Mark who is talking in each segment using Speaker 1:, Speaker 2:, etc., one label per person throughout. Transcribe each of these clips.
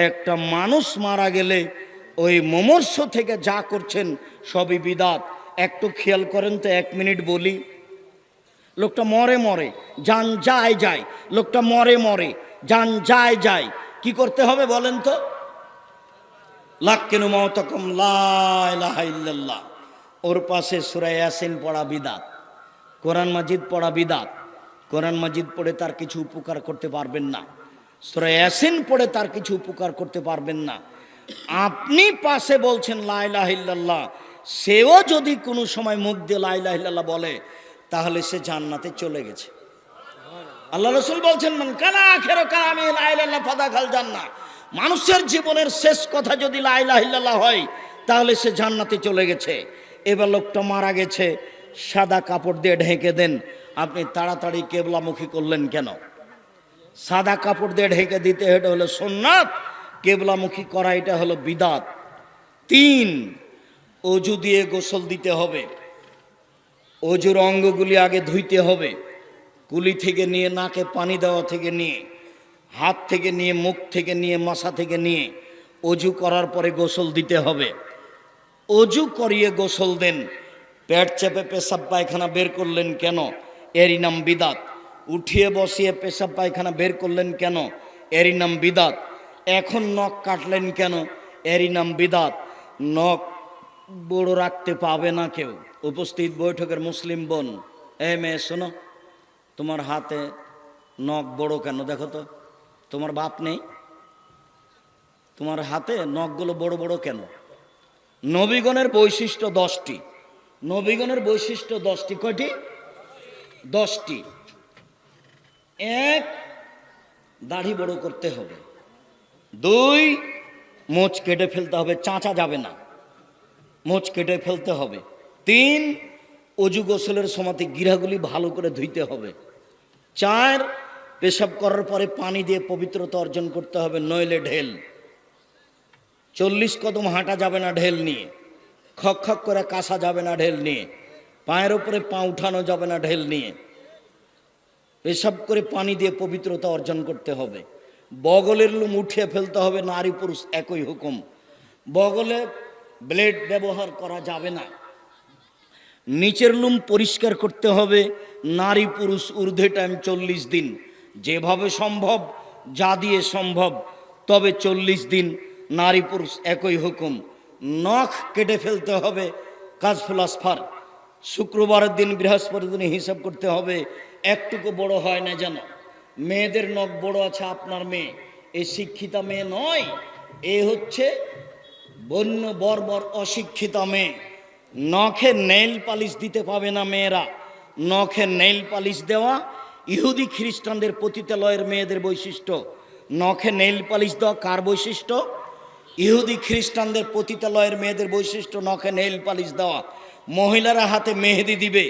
Speaker 1: একটা মানুষ মারা গেলে ওই মমর্ষ থেকে যা করছেন সবই বিদাত। একটু খেয়াল করেন তো, 1 মিনিট বলি। লোকটা মরে মরে জান যায় যায়, লোকটা মরে মরে জান যায় যায়, কি করতে হবে বলেন তো? লাক্কিনু মাউতাকুম লা ইলাহা ইল্লাল্লাহ। ওর পাশে সূরা ইয়াসিন পড়া বিদাত, কোরআন মাজিদ পড়া বিদাত। কোরআন মাজিদ পড়ে তার কিছু উপকার করতে পারবেন না, সূরা ইয়াসিন পড়ে তার কিছু উপকার করতে পারবেন না। আপনি পাশে বলছেন লা ইলাহা ইল্লাল্লাহ, সেও যদি কোনো সময় মুখ দিয়ে লা ইলাহা ইল্লাল্লাহ বলে, তাহলে সে জান্নাতে চলে গেছে। আল্লাহ রাসূল বলছেন, মান কানা আখিরু কালামি লা ইলাহা ইল্লাল্লাহ ফাদাখাল জান্নাহ। মানুষের জীবনের শেষ কথা যদি লা ইলাহা ইল্লাল্লাহ হয়, তাহলে সে জান্নাতে চলে গেছে। এবার লোকটা মারা গেছে, সাদা কাপড় দিয়ে ঢেকে দেন। আপনি তাড়াতাড়ি কেবলামুখী করলেন কেন? সাদা কাপড় দিয়ে ঢেকে দিতে, এটা হলো সুন্নাত। কেবলামুখী করা এটা হলো বিদাত। 3, অজু দিয়ে গোসল দিতে হবে। অজুর অঙ্গগুলি আগে ধুইতে হবে। কুলি থেকে নিয়ে, নাকে পানি দেওয়া থেকে নিয়ে, হাত থেকে নিয়ে, মুখ থেকে নিয়ে, মাথা থেকে নিয়ে অজু করার পরে গোসল দিতে হবে। অজু করিয়ে গোসল দেন। পেট চেপে পেশাব পায়খানা বের করলেন কেন? এরই নাম বিদাত। উঠিয়ে বসিয়ে পেশাব পায়খানা বের করলেন কেন? এরই নাম বিদাত। এখন নখ কাটলেন কেন? এরই নাম বিদাত। নখ বড় রাখতে পাবে না কেউ। উপস্থিত বৈঠকের মুসলিম বোন, এ মেয়ে শোনো, তোমার হাতে নখ বড় কেন দেখো তো। তোমার বাপ নেই, তোমার হাতে নখগুলো বড় বড় কেন? নবীগণের বৈশিষ্ট্য 10টি। নবীগণের বৈশিষ্ট্য 10টি। কয়টি? 10টি। 1, দাড়ি বড় করতে হবে। 2, মোচ কেটে ফেলতে হবে, চাঁচা যাবে না, মোচ কেটে ফেলতে হবে। 3, অজু গোসলের সময়তে গিরাগুলি ভালো করে ধুইতে হবে। 4, পেশাব করার পরে পানি দিয়ে পবিত্রতা অর্জন করতে হবে, নইলে ঢেল। 40 কদম হাঁটা যাবে না ঢেল নিয়ে, খক খক করে কাশা যাবে না ঢেল নিয়ে, পায়ের উপরে পা উঠানো যাবে না ঢেল নিয়ে। পেশাব করে পানি দিয়ে পবিত্রতা অর্জন করতে হবে। বগলের লোম উঠিয়ে ফেলতে হবে, নারী পুরুষ একই হুকুম। বগলে ব্লেড ব্যবহার করা যাবে না। নিচের লোম পরিষ্কার করতে হবে, নারী পুরুষ ঊর্ধ্বে টাইম 40 দিন, যেভাবে সম্ভব, যা দিয়ে সম্ভব, তবে 40 দিন নারী পুরুষ একই হুকুম। নখ কেটে ফেলতে হবে, কাজফুল আসফার। শুক্রবারের দিন, বৃহস্পতির দিনে হিসাব করতে হবে, একটুকু বড় হয় না যেন। মেয়েদের নখ বড় আছে, আপনার মেয়ে এই শিক্ষিতা মেয়ে নয়, এ হচ্ছে বন্য বর্বর অশিক্ষিতা মেয়ে। নখে নেইল পালিশ দিতে পাবে না মেয়েরা। নখে নেইল পালিশ দেওয়া ইহুদি খ্রিস্টানদের পতিতালয়ের মেয়েদের বৈশিষ্ট্য। নখে নেইল পালিশ দেওয়া কার বৈশিষ্ট্য? ইহুদি খ্রিস্টানদের পতিতালয়ের মেয়েদের বৈশিষ্ট্য নখে নেইল পালিশ দেওয়া। মহিলারা হাতে মেহেদি দিবে,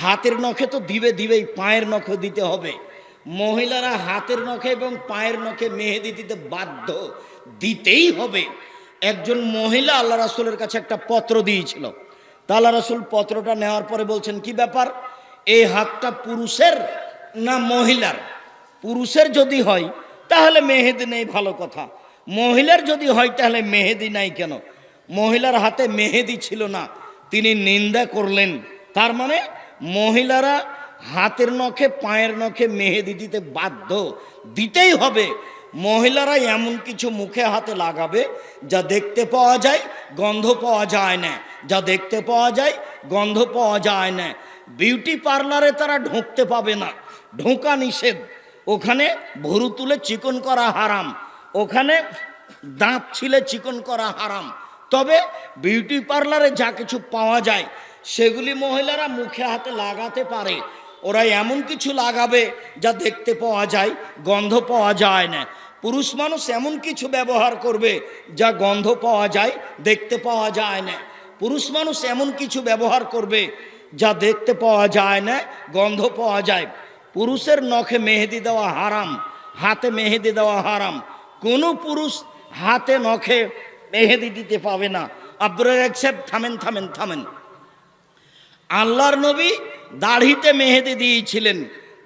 Speaker 1: হাতের নখে তো দিবেই, পায়ের নখে দিতে হবে। মহিলারা হাতের নখে এবং পায়ের নখে মেহেদি দিতে বাধ্য, দিতেই হবে। একজন মহিলা আল্লাহ রাসূলের কাছে একটা পত্র দিয়েছিল। তা আল্লাহ রাসূল পত্রটা নেওয়ার পরে বলছেন, কি ব্যাপার, এই হাতটা পুরুষের না মহিলার? পুরুষের যদি হয় তাহলে মেহেদি নেই, ভালো কথা। মহিলার যদি হয় তাহলে মেহেদি নাই কেন? মহিলার হাতে মেহেদি ছিল না, তিনি নিন্দা করলেন। তার মানে মহিলারা হাতের নখে, পায়ের নখে মেহেদি দিতে বাধ্য, দিতেই হবে। মহিলারা এমন কিছু মুখে হাতে লাগাবে যা দেখতে পাওয়া যায়, গন্ধ পাওয়া যায় না, যা দেখতে পাওয়া যায়, গন্ধ পাওয়া যায় না। বিউটি পার্লারে তারা ঢুকতে পাবে না, ঢোকা নিষেধ। ওখানে ভুরু তুলে চিকন করা হারাম, ওখানে দাঁত ছিলে চিকন করা হারাম। তবে বিউটি পার্লারে যা কিছু পাওয়া যায় সেগুলি মহিলারা মুখে হাতে লাগাতে পারে। ওরা এমন কিছু লাগাবে যা দেখতে পাওয়া যায়, গন্ধ পাওয়া যায় না। পুরুষ মানুষ এমন কিছু ব্যবহার করবে যা গন্ধ পাওয়া যায়, দেখতে পাওয়া যায় না। পুরুষ মানুষ এমন কিছু ব্যবহার করবে যা দেখতে পাওয়া যায় না, গন্ধ পাওয়া যায়। পুরুষের নখে মেহেদি দেওয়া হারাম, হাতে মেহেদি দেওয়া হারাম। কোনো পুরুষ হাতে নখে মেহেদি দিতে পাবে না। আব্দুর রাজ্জাক সাহেব, থামেন। আল্লাহর নবী দাড়িতে মেহেদি দিয়েছিলেন,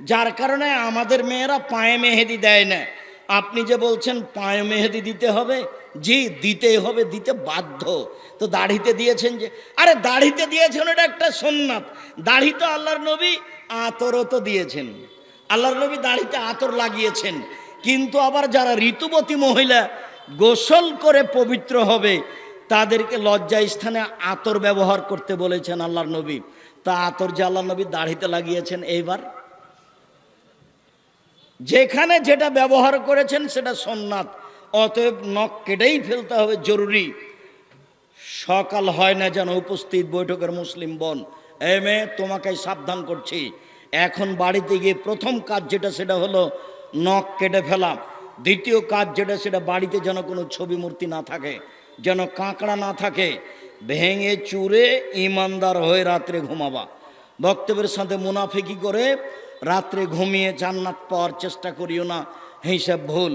Speaker 1: যার কারণে আমাদের মেয়েরা পায়ে মেহেদি দেয় না। আপনি যে বলছেন পায়ে মেহেদি দিতে হবে, জি দিতেই হবে, দিতে বাধ্য। তো দাড়িতে দিয়েছেন যে, আরে দাড়িতে দিয়েছেন এটা একটা সুন্নাত। দাড়ি তো আল্লাহর নবী আতরও তো দিয়েছেন, আল্লাহর নবী দাড়িতে আতর লাগিয়েছেন। কিন্তু আবার যারা ঋতুবতী মহিলা গোসল করে পবিত্র হবে তাদেরকে লজ্জা স্থানে আতর ব্যবহার করতে বলেছেন আল্লাহর নবী। তা আতর যে আল্লাহর নবী দাড়িতে লাগিয়েছেন, এইবার যেখানে যেটা ব্যবহার করেছেন সেটা সুন্নাত, অতএব নখ কেটেই ফেলতে হবে, জরুরি। সকাল হয় না যেন উপস্থিত বৈঠকের মুসলিম বোন, এ মেয়ে তোমাকে সাবধান করছি, এখন বাড়িতে গিয়ে প্রথম কাজ যেটা সেটা হলো নখ কেটে ফেলা। দ্বিতীয় কাজ যেটা সেটা বাড়িতে যেন কোনো ছবি মূর্তি না থাকে, যেন কাঁকড়া না থাকে। ভেঙে চুরে ইমানদার হয়ে রাত্রে ঘুমাবা। বক্তব্যের সাথে মুনাফিকি করে রাত্রে ঘুমিয়ে জান্নাত পাওয়ার চেষ্টা করিও না, হিসাব ভুল।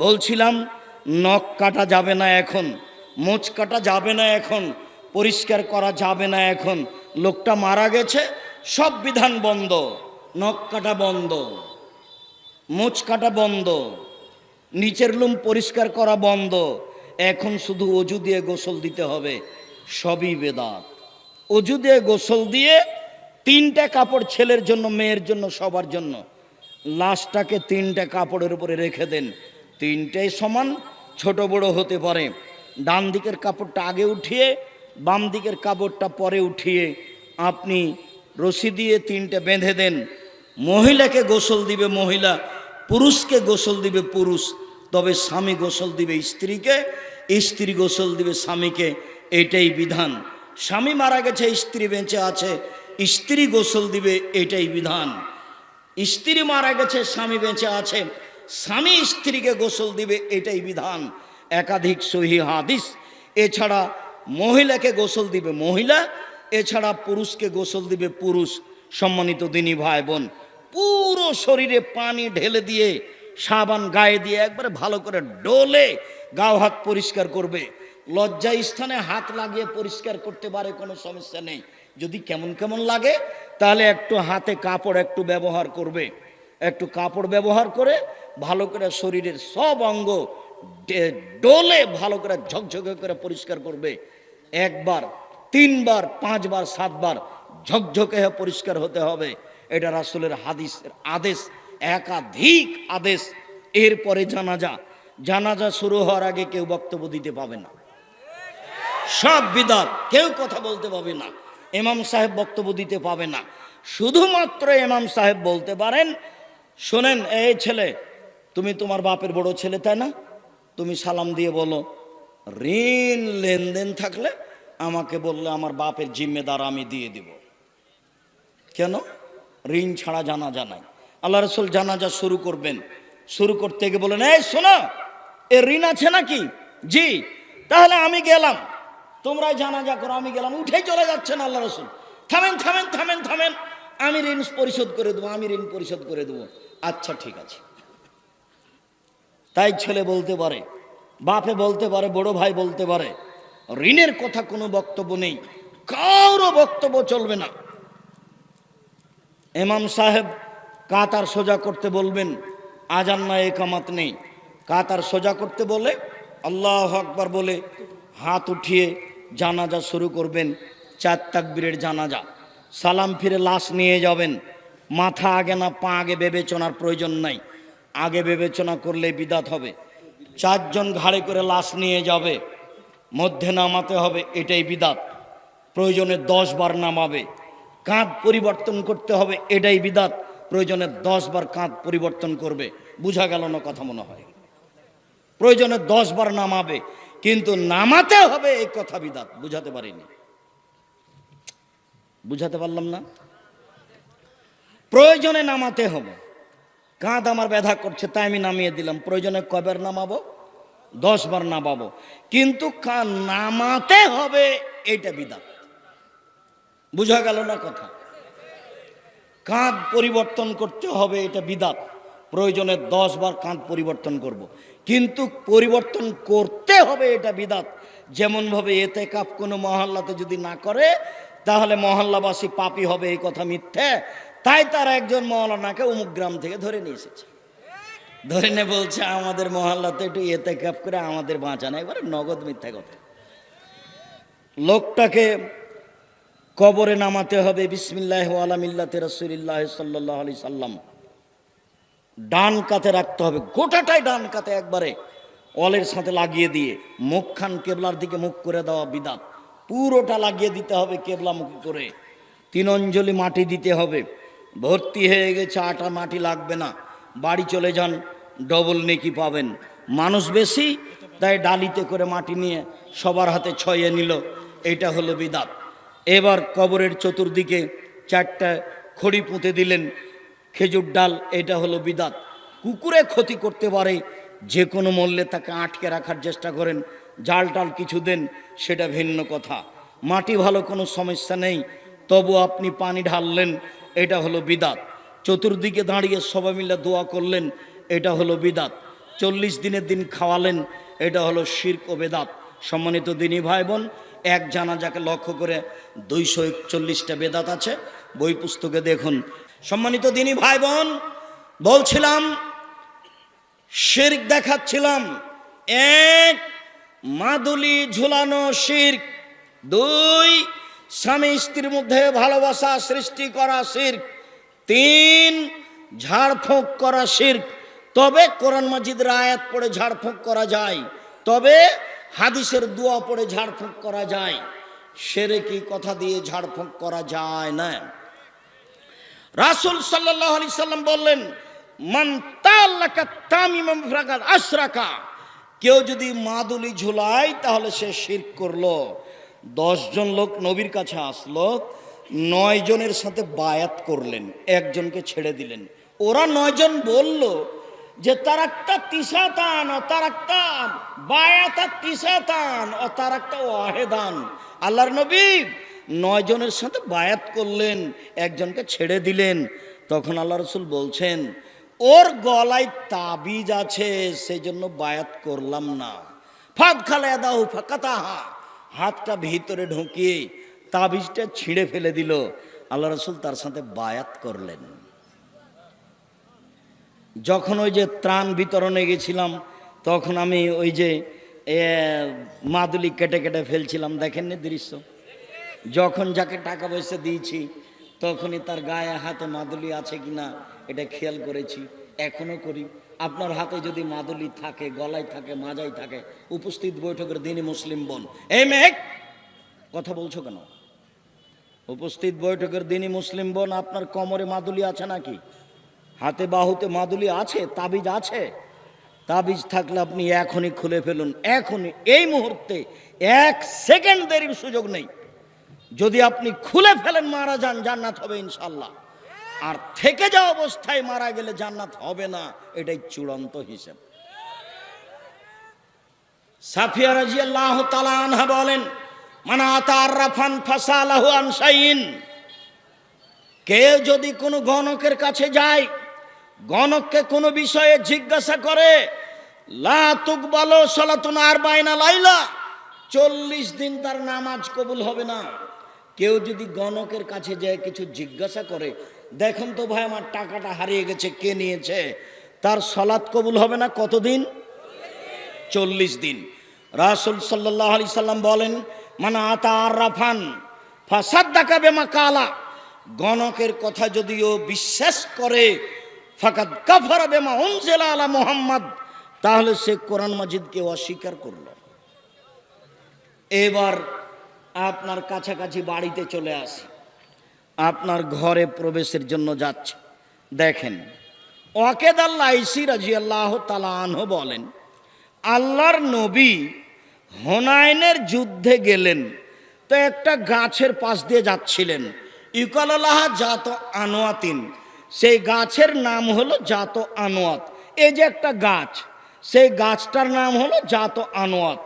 Speaker 1: বলছিলাম নখ কাটা যাবে না এখন, মোচ কাটা যাবে না এখন, পরিষ্কার করা যাবে না এখন। লোকটা মারা গেছে, সব বিধান বন্ধ, নখ কাটা বন্ধ, মোচ কাটা বন্ধ, নিচের লুম পরিষ্কার করা বন্ধ। এখন শুধু অজু দিয়ে গোসল দিতে হবে, সবই বেদাত। অজু দিয়ে গোসল দিয়ে তিনটা কাপড়, ছেলের জন্য, মেয়ের জন্য, সবার জন্য, লাশটাকে তিনটা কাপড়ের উপরে রেখে দেন। তিনটাই সমান, ছোট বড় হতে পারে। ডান দিকের কাপড়টা আগে উঠিয়ে, বাম দিকের কাপড়টা পরে উঠিয়ে আপনি রশি দিয়ে তিনটে বেঁধে দেন। মহিলাকে গোসল দিবে মহিলা, পুরুষকে গোসল দিবে পুরুষ। তবে স্বামী গোসল দিবে স্ত্রীকে, স্ত্রী গোসল দিবে স্বামীকে, এটাই বিধান। স্বামী মারা গেছে, স্ত্রী বেঁচে আছে, স্ত্রী গোসল দিবে, এটাই বিধান। স্ত্রী মারা গেছে, স্বামী বেঁচে আছে, স্বামী স্ত্রীকে গোসল দিবে, এটাই বিধান। একাধিক সহিহ হাদিস। এছাড়া মহিলাকে গোসল দিবে মহিলা, এছাড়া পুরুষকে গোসল দিবে পুরুষ। সম্মানিত দিনী ভাই বোন, পুরো শরীরে পানি ঢেলে দিয়ে, সাবান গায়ে দিয়ে একবারে ভালো করে ডোলে গাও হাত পরিষ্কার করবে। লজ্জা স্থানে হাত লাগিয়ে পরিষ্কার করতে পারে, কোনো সমস্যা নেই। যদি কেমন কেমন লাগে তাহলে একটু হাতে কাপড় একটু ব্যবহার করবে, একটু কাপড় ব্যবহার করে ভালো করে শরীরের সব অঙ্গ ডোলে ভালো করে ঝকঝকে করে পরিষ্কার করবে। একবার, তিনবার, পাঁচবার, সাতবার ঝকঝকে হয়ে পরিষ্কার হতে হবে। এটা রাসূলের হাদিসের আদেশ, একাধিক আদেশ। এরপরে জানাজা, জানাজা শুরু হওয়ার আগে কেউ বক্তব্য দিতে পাবে না, সব বিদাত, কেউ কথা বলতে পাবে না, ইমাম সাহেব বক্তব্য দিতে পাবে না। শুধুমাত্র ইমাম সাহেব বলতে পারেন, শোনেন এই ছেলে, তুমি তোমার বাপের বড় ছেলে তাই না, তুমি সালাম দিয়ে বলো, ঋণ লেনদেন থাকলে আমাকে বললে আমার বাপের জিম্মেদার আমি দিয়ে দিব। কেন? ঋণ ছাড়া জানাজা নাই। আল্লাহ রাসূল জানাজা শুরু করবেন, শুরু করতে গিয়ে বলেন, এই শোনো, এ ঋণ আছে নাকি? জি। তাহলে আমি গেলাম, তোমরাই জানাজা করো, আমি গেলাম। উঠেই চলে যাচ্ছেন আল্লাহ রাসূল। থামেন থামেন থামেন থামেন, আমি ঋণ পরিশোধ করে দেবো, আমি ঋণ পরিশোধ করে দেবো। আচ্ছা ঠিক আছে। তাই ছেলে বলতে পারে, বাপে বলতে পারে, বড় ভাই বলতে পারে, ঋণের কথা কোনো বক্তব্য নেই, কারো বক্তব্য চলবে না। ইমাম সাহেব কাতার সোজা করতে বলবেন, আজান না একামাত নেই, কাতার সোজা করতে বলে আল্লাহু আকবার বলে হাত উঠিয়ে জানাজা শুরু করবেন। 4 তাকবীরের জানাজা। সালাম ফিরে লাশ নিয়ে যাবেন। মাথা আগে না পা আগে বিবেচনার প্রয়োজন নাই, আগে বিবেচনা করলে বিদাত হবে। 4 জন ঘাড়ে করে লাশ নিয়ে যাবে, মধ্যে নামাতে হবে, এটাই বিদাত। প্রয়োজনে 10 বার নামাবে। কাঁধ পরিবর্তন করতে হবে, এটাই বিদাত। প্রয়োজনে 10 বার কাঁধ পরিবর্তন করবে। বুঝা গেল না কথা মনে হয়? প্রয়োজনে 10 বার নামাবে, কিন্তু নামাতে হবে এই কথা বিদাত। বুঝাতে পারিনি, বুঝাতে পারলাম না? প্রয়োজনে নামাতে হবে। কাঁধ আমার ব্যথা করছে তাই আমি নামিয়ে দিলাম, প্রয়োজনে কয়বার নামাবো? 10 বার নামাবো, কিন্তু নামাতে হবে, এইটা বিদাত। বুঝা গেল না কথা? কাঁধ পরিবর্তন করতে হবে, এটা বিদাত। প্রয়োজনে 10 বার কাঁধ পরিবর্তন করব, কিন্তু পরিবর্তন করতে হবে, এটা বিদাত। যেমনভাবে এতেকাফ কোনো মহল্লাতে যদি না করে তাহলে মহল্লাবাসী পাপী হবে, এই কথা মিথ্যে। তাই তারা একজন মওলানাকে অমুক গ্রাম থেকে ধরে নিয়ে এসেছে। ধরে নে বলছে আমাদের মহল্লাতে একটু এতেকাফ করে আমাদের বাঁচানো, একবারে নগদ মিথ্যা কথা। লোকটাকে কবরে নামাতে হবে, বিসমিল্লাহ ওয়ালা মিল্লাতে রাসূলিল্লাহ সাল্লাল্লাহু আলাইহি সাল্লাম, ডান কাতে রাখতে হবে, গোটাটাই ডান কাতে একবারে অলের সাথে লাগিয়ে দিয়ে মুখখান কেবলার দিকে মুখ করে দেওয়া বিদাত, পুরোটা লাগিয়ে দিতে হবে কেবলামুখী করে। 3 অঞ্জলি মাটি দিতে হবে। ভর্তি হয়ে গেছে, আটা মাটি লাগবে না, বাড়ি চলে যান, ডবল নেকি পাবেন। মানুষ বেশি তাই ডালিতে করে মাটি নিয়ে সবার হাতে ছয়ে নিল, এটা হলো বিদাত। এবার কবরের চতুর্দিকে 4টা খড়ি পুঁতে দিলেন, খেজুর ডাল, এটা হলো বিদাত। কুকুরে ক্ষতি করতে পারে, যে কোনো মূল্যে তাকে আটকে রাখার চেষ্টা করেন, জাল টাল কিছু দেন, সেটা ভিন্ন কথা। মাটি ভালো, কোনো সমস্যা নেই, তবু আপনি পানি ঢাললেন, এটা হলো বিদাত। চতুর্দিকে দাঁড়িয়ে সবাই মিলে দোয়া করলেন, এটা হলো বিদাত। 40 দিনের দিন খাওয়ালেন, এটা হলো শিরক ও বেদাত। সম্মানিত দিনী ভাই বোন, এক জানাজাকে লক্ষ্য করে 241টা বেদাত আছে, বই পুস্তকে দেখুন। সম্মানিত দিনী ভাই বোন, বলছিলাম শিরক দেখাচ্ছিলাম। 1, মাদুলি ঝুলানো শিরক। 2, স্বামী স্ত্রীর মধ্যে ভালোবাসা সৃষ্টি করা শিরক। 3, ঝাড়ফুঁক করা শিরক। তবে কোরআন মাজিদের আয়াত পড়ে ঝাড়ফুঁক করা যায়, তবে হাদিসের দোয়া পড়ে ঝাড়ফুঁক করা যায়, শিরকি কথা দিয়ে ঝাড়ফুঁক করা যায় না। রাসূল সাল্লাল্লাহু আলাইহি সাল্লাম বললেন, মান তাআল্লাকা তামিমান ফাকাদ আশরাকা, কেউ যদি মাদুলি ঝুলায় তাহলে সে শিরক করলো। 10 জন লোক নবীর কাছে আসলো, 9 জনের সাথে বায়াত করলেন, একজনকে ছেড়ে দিলেন। ওরা 9 জন বলল যে তারাক্তা তিসাতান ও তারাক্তা বায়াতা তিসাতান ও তারাক্তা ওয়াহিদান। আল্লাহর নবী 9 জনের সাথে বায়াত করলেন, একজনকে ছেড়ে দিলেন। তখন আল্লাহ রাসূল বলছেন, ওর গলায় তাবিজ আছে, সেই জন্য বায়াত করলাম না। ফাদ খালা দাও ফাকাতাহা, হাতটা ভিতরে ঢুকিয়ে তাবিজটা ছিঁড়ে ফেলে দিল। আল্লাহ রাসূল তার সাথে বায়াত করলেন। যখন ওই যে ত্রাণ বিতরণে গেছিলাম, তখন আমি ওই যে মাদুলি কেটে কেটে ফেলছিলাম, দেখেননি দৃশ্য? যখন যাকে টাকা পয়সা দিয়েছি তখনই তার গায়ে হাতে মাদুলি আছে কিনা এটা খেয়াল করেছি, এখনো করি। আপনার হাতে যদি মাদুলি থাকে, গলায় থাকে, মাজায় থাকে, উপস্থিত বৈঠকের দিনই মুসলিম বোন, এই মেঘ কথা বলছো কেন? উপস্থিত বৈঠকের দিনই মুসলিম বোন, আপনার কোমরে মাদুলি আছে নাকি? হাতে বাহুতে মাদুলি আছে? তাবিজ আছে? তাবিজ থাকলে আপনি এখনই খুলে ফেলুন, এখনই, এই মুহূর্তে, 1 সেকেন্ড দেরির সুযোগ নেই। যদি আপনি খুলে ফেলেন, মারা যান, জান্নাত হবে ইনশাল্লাহ। আর থেকে যাওয়া অবস্থায় মারা গেলে জান্নাত হবে না, এটাই চূড়ান্ত হিসাব। সাফিয়া রাদিয়াল্লাহু তাআলা আনহা বলেন, মান আতারাফান ফাসালাহু আন শাইইন, কেউ যদি কোনো গণকের কাছে যায়, গণককে কোনো বিষয়ে জিজ্ঞাসা করে, লা তুকবালু সালাতুন আরবাইনা লাইলা, 40 দিন তার নামাজ কবুল হবে না। কেউ যদি গণকের কাছে যায় কিছু জিজ্ঞাসা করে, দেখুন তো ভাই আমার টাকাটা হারিয়ে গেছে, কে নিয়েছে, তার সালাত কবুল হবে না কতদিন? 40 দিন। রাসূল সাল্লাল্লাহু আলাইহি সাল্লাম বলেন, মান আতারাফান ফাসাদ্দাকা বিমা কালা, গণকের কথা যদিও বিশ্বাস করে, ফাকাদ কাফারা বিমা উনজিলা আলা মুহাম্মদ, তাহলে সে কোরআন মাজিদকে অস্বীকার করলো। এবার আপনার কাছাকাছি বাড়িতে চলে আসে, আপনার ঘরে প্রবেশের জন্য যাচ্ছে, দেখেন ওয়াকেদ আল-লাইসি রাদিয়াল্লাহু তাআলা আনহু বলেন, আল্লাহর নবী হুনাইনের যুদ্ধে গেলেন, তো একটা গাছের পাশ দিয়ে যাচ্ছিলেন, ইউকালালাহা জাত আনোয়াতিন, সেই গাছের নাম হলো জাত আনোয়াত। এই যে একটা গাছ, সেই গাছটার নাম হলো জাত আনোয়াত।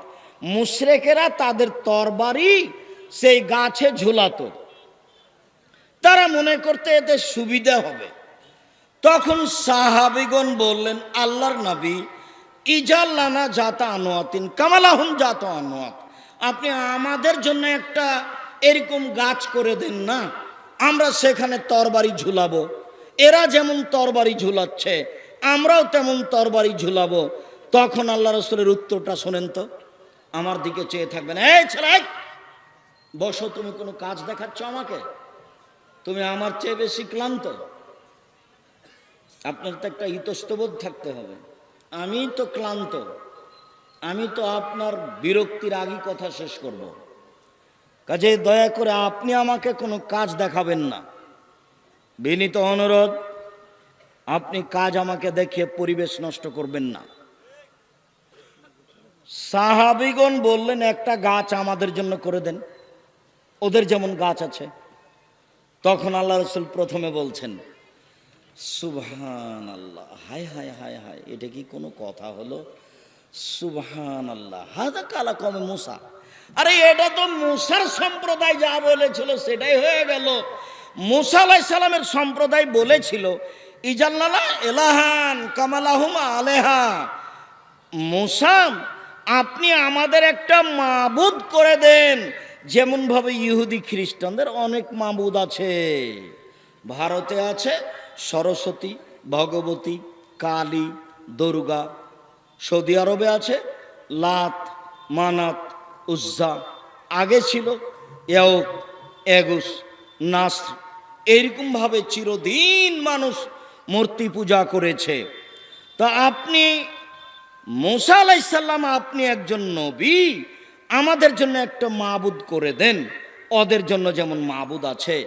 Speaker 1: মুশরিকেরা তাদের তরবারি সেই গাছে ঝুলাতো, তারা মনে করতে এতে সুবিধা হবে। তখন সাহাবীগণ বললেন, আল্লাহর নবী, ইজাল্লানা জাতা আনোয়াতিন কামালাহুম জাত আনোয়াত, আপনি আমাদের জন্য একটা এরকম গাছ করে দেন না, আমরা সেখানে তরবারি ঝুলাবো, এরা যেমন তরবারি ঝুলাচ্ছে আমরাও তেমন তরবারি ঝুলাবো। তখন আল্লাহ রসুলের উত্তরটা শোনেন তো, আমার দিকে চেয়ে থাকবেন, এই ছেলে বসো, তুমি কোনো কাজ দেখাচ্ছ আমাকে? তুমি আমার চেয়ে বেশি ক্লান্ত। আপনার তো একটা ইতস্তবোধ থাকতে হবে, আমি তো ক্লান্ত, আমি তো আপনার বিরক্তির আগেই কথা শেষ করব। কাজে দয়া করে আপনি আমাকে কোনো কাজ দেখাবেন না। বিনীত অনুরোধ, আপনি কাজ আমাকে দেখিয়ে পরিবেশ নষ্ট করবেন না। সাহাবীগণ বললেন, একটা গাছ আমাদের জন্য করে দেন, ওদের যেমন গাছ আছে। তখন আল্লাহ রসুল প্রথমে বলছেন, সুবহান আল্লাহ, হায় হায় হায় হায়, এটা কি কোনো কথা হলো? সুবহান আল্লাহ, হাদা কালা কমে মুসা। আরে এটা তো মুসার সম্প্রদায় যা বলেছিল সেটাই হয়ে গেল। মুসা আলাইহিস সালামের সম্প্রদায় বলেছিল, ইজাল্লানা এলাহান কামালাহুমা আলেহা, মুসা আপনি আমাদের একটা মাবুদ করে দেন, যেমন ভাবে ইহুদি খ্রিস্টানদের অনেক মাবুদ আছে। ভারতে আছে সরস্বতী, ভগবতী, কালী, দুর্গা। সৌদি আরবে আছে লাত, মানাত, উজ্জা। আগে ছিল ইয়াউক, এগুস, নাসর। এইরকমভাবে চিরদিন মানুষ মূর্তি পূজা করেছে। তা আপনি মুসা আলাইহিস সালাম, আপনি একজন নবী, আমাদের জন্য একটা মাবুদ করে দেন, ওদের জন্য যেমন মাবুদ আছে।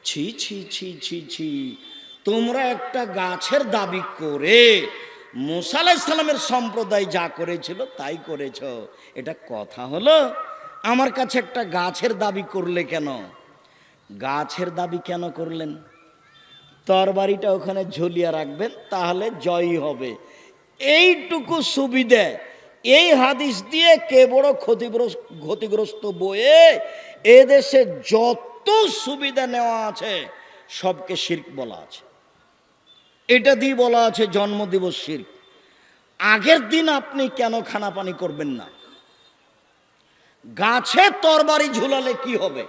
Speaker 1: ছি ছি ছি ছি ছি, তোমরা একটা গাছের দাবি করে মুসা আলাইহিস সালামের সম্প্রদায় যা করেছিল তাই করেছ, এটা কথা হলো? আমার কাছে একটা গাছের দাবি করলে কেন? গাছের দাবি কেন করলেন? তরবারিটা ওখানে ঝুলিয়ে রাখবেন, তাহলে জয়ী হবে, এইটুকু সুবিধে। এই হাদিস দিয়ে কে বড় ক্ষতিগ্রস্ত বয়ে এদেশে যত সুবিধা নেওয়া আছে সবকে শিরক বলা আছে। এটা দিয়ে বলা আছে জন্মদিবস শিরক। আগের দিন আপনি কেন খানা পানি করবেন না? গাছে তরবারি ঝুলালে কি হবে?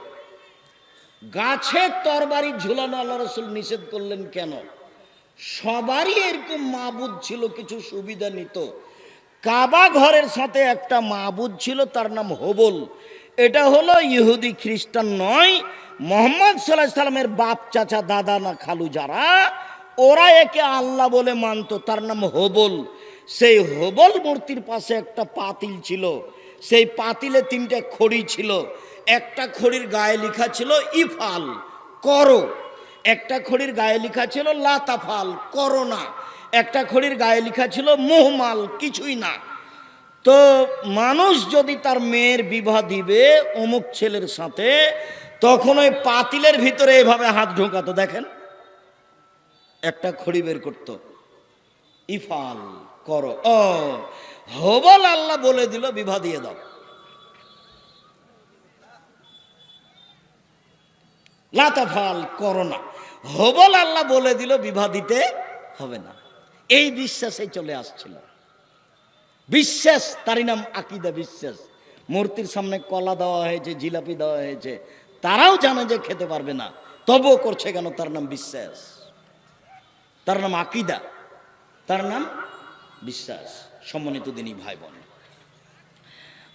Speaker 1: গাছে তরবারি ঝুলানো আল্লাহ রাসূল নিষেধ করলেন কেন? সবারই এরকম মাবুদ ছিল, কিছু সুবিধা নিত। কাবা ঘরের সাথে একটা মাবুদ ছিল, তার নাম হবল। এটা হলো ইহুদি খ্রিস্টান নয়, মুহাম্মদ সাল্লাল্লাহু আলাইহি সাল্লামের বাপ, চাচা, দাদা না খালু যারা, ওরা একে আল্লাহ বলে মানত, তার নাম হবল। সেই হবল মূর্তির পাশে একটা পাতিল ছিল, সেই পাতিলে 3টে খড়ি ছিল। একটা খড়ির গায়ে লেখা ছিল ইফাল, করো। একটা খড়ির গায়ে লেখা ছিল লাতাফাল, করো না। একটা খড়ির গায়ে লেখা ছিল মুহমাল, কিছুই না। তো মানুষ যদি তার মেয়ের বিবাহ দিবে অমুক ছেলের সাথে, তখন ওই পাতিলের ভিতরে এভাবে হাত ঢোকাতো, দেখেন, একটা খড়ি বের করতো, ইফাল, করো। ও হবল আল্লাহ বলে দিল বিবাহ দিয়ে দাও। লাতাফাল, করো না। হবল আল্লাহ বলে দিল বিবাহ দিতে হবে না। এই বিশ্বাসে চলে আসছিল। বিশ্বাস, তারই নাম আকীদা, বিশ্বাস। মূর্তির সামনে কলা দেওয়া হয়েছে, জিলাপি দেওয়া হয়েছে, তারাও জানে যে খেতে পারবে না, তবুও করছে কেন? তার নাম বিশ্বাস, তার নাম আকীদা, তার নাম বিশ্বাস। সম্মানিত দিনী ভাই বোন,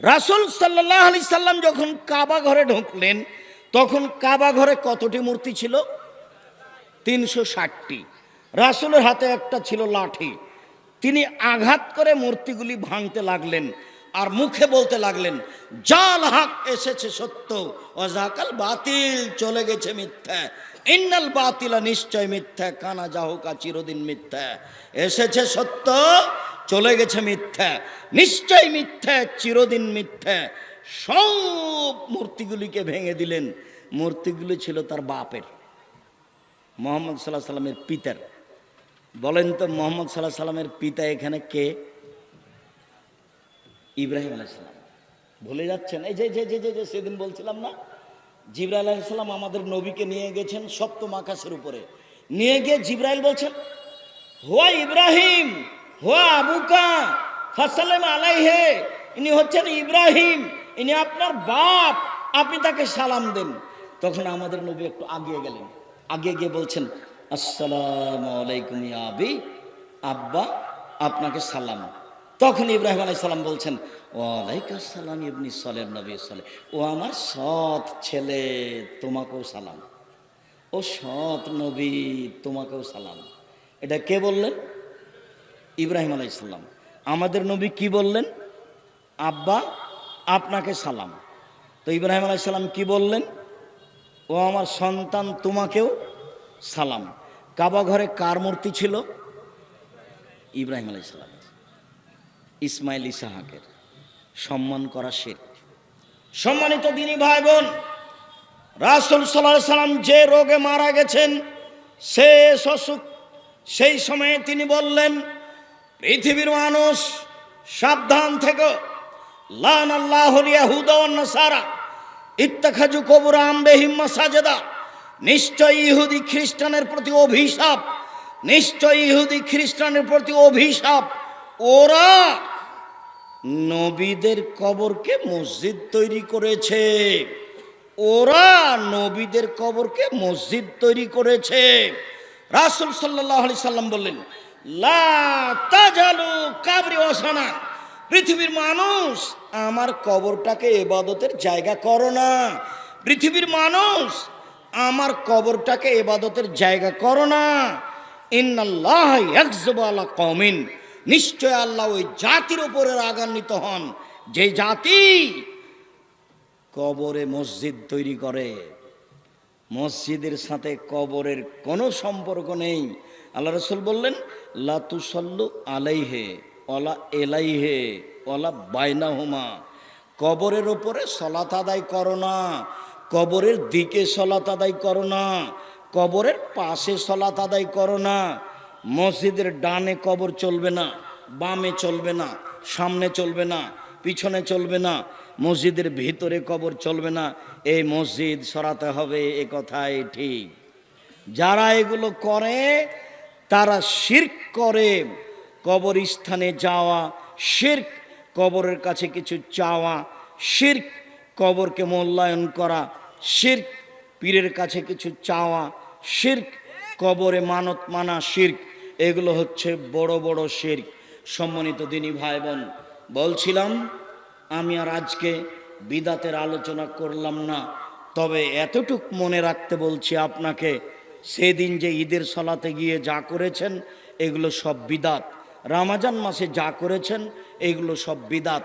Speaker 1: রাসূল সাল্লাল্লাহু আলাইহি সাল্লাম যখন কাবা ঘরে ঢুকলেন, তখন কাবা ঘরে কতটি মূর্তি ছিল? 360টি। রাসূলের হাতে একটা ছিল লাঠি। তিনি আঘাত করে মূর্তিগুলি ভাঙতে লাগলেন আর মুখে বলতে লাগলেন, জাল হক এসেছে সত্য, ওয়াজাকাল বাতিল চলে গেছে মিথ্যা। ইন্নাল বাতিলা, নিশ্চয় মিথ্যা, কানা জাহুকা, চিরদিন মিথ্যা। এসেছে সত্য, চলে গেছে মিথ্যা, নিশ্চয় মিথ্যা, চিরদিন মিথ্যা। সব মূর্তিগুলিকে ভেঙে দিলেন। মূর্তিগুলি ছিল তার বাপের, মুহাম্মদ সাল্লাল্লাহু আলাইহি সাল্লামের পিতার। বলেন তো, মুহাম্মদ সাল্লাল্লাহু আলাইহি সাল্লামের পিতা এখানে কে? ইব্রাহিম আলাইহিস সালাম। ভুলে যাচ্ছেন? এই যে যে যে যে সেদিন বলছিলাম না, জিবরাইল আলাইহিস সালাম আমাদের নবীকে নিয়ে গেছেন সপ্তম আকাশের উপরে। নিয়ে গিয়ে জিবরাইল বলছেন, হুয়া ইব্রাহিম, হুয়া আবুকা ফাসাল্লাম আলাইহি, ইনি হচ্ছেন ইব্রাহিম, ইনি আপনার বাপ, আপনি তাকে সালাম দেন। তখন আমাদের নবী একটু আগিয়ে গেলেন, আগিয়ে গিয়ে বলছেন, আসসালামু আলাইকুম ইয়া আবি, আব্বা আপনাকে সালাম। তখন ইব্রাহিম আলাইহিস সালাম বলছেন, ওয়ালাইকুম সালাম ইবনি সালেহ নবী সালেহ, ও আমার সৎ ছেলে, তোমাকেও সালাম। ও সৎ নবী, তোমাকেও সালাম। এটা কে বললেন? ইব্রাহিম আলাইহিস সালাম। আমাদের নবী কি বললেন? আব্বা আপনাকে সালাম। তো ইব্রাহিম আলাইহিস সালাম কি বললেন? ও আমার সন্তান, তোমাকেও সালাম। কাবা ঘরে কার মূর্তি ছিল? ইব্রাহিম আলাইহিস সালাম। ইসমাইল ইসাহাকের সম্মান করা শিরক। সম্মানিত দিনী ভাই বোন, রাসূল সাল্লাল্লাহু আলাইহি সাল্লাম যে রোগে মারা গেছেন, শেষ অসুখ, সেই সময়ে তিনি বললেন, পৃথিবীর মানুষ সাবধান থেকো, লানাল্লাহুল ইয়াহুদা ওয়ান নাসারা ইত্তাখাযু কুবুর আনবিহিম মাসাজিদা। নিশ্চয় ইহুদি খ্রিস্টানের প্রতি অভিশাপ, নিশ্চয় ইহুদি খ্রিস্টানের প্রতি অভিশাপ। ওরা নবীদের কবরকে মসজিদ তৈরি করেছে, ওরা নবীদের কবরকে মসজিদ তৈরি করেছে। রাসূল সাল্লাল্লাহু আলাইহি সাল্লাম বললেন, লা তাজালু কাবরি ওয়াসানা, পৃথিবীর মানুষ আমার কবরটাকে ইবাদতের জায়গা করো না। পৃথিবীর মানুষ আমার কবরটাকে ইবাদতের জায়গা করো না। ইন্নাল্লাহ ইয়াগযিবু আলা কওমিন, নিশ্চয় আল্লাহ ওই জাতির উপরে রাগান্বিত হন যে জাতি কবরে মসজিদ তৈরি করে। মসজিদের সাথে কবরের কোনো সম্পর্ক নেই। আল্লাহ রাসূল বললেন, লা তুসাল্লু আলাইহে ওয়ালা এলাইহে ওয়ালা বাইনাহুমা, কবরের উপরে সালাত আদায় করো না, কবরের দিকে সালাত আদায় করো না, কবরের পাশে সালাত আদায় করো না। মসজিদের ডানে কবর চলবে না, বামে চলবে না, সামনে চলবে না, পিছনে চলবে না, মসজিদের ভিতরে কবর চলবে না। এই মসজিদ সরাতে হবে, এ কথাই ঠিক। যারা এগুলো করে তারা শিরক করে। কবরস্থানে যাওয়া শিরক, কবরের কাছে কিছু চাওয়া শিরক, কবরকে মূল্যায়ন করা শিরক, পীরের কাছে কিছু চাওয়া শিরক, কবরে মানত মানা শিরক। এগুলো হচ্ছে বড় বড় শিরক। সম্মানিত দিনী ভাই বোন, বলছিলাম আমি আর আজকে বিদাতের আলোচনা করলাম না, তবে এতটুক মনে রাখতে বলছি আপনাকে, সেদিন যে ঈদের সালাতে গিয়ে যা করেছেন এগুলো সব বিদাত। রমজান মাসে যা করেছেন এগুলো সব বিদাত।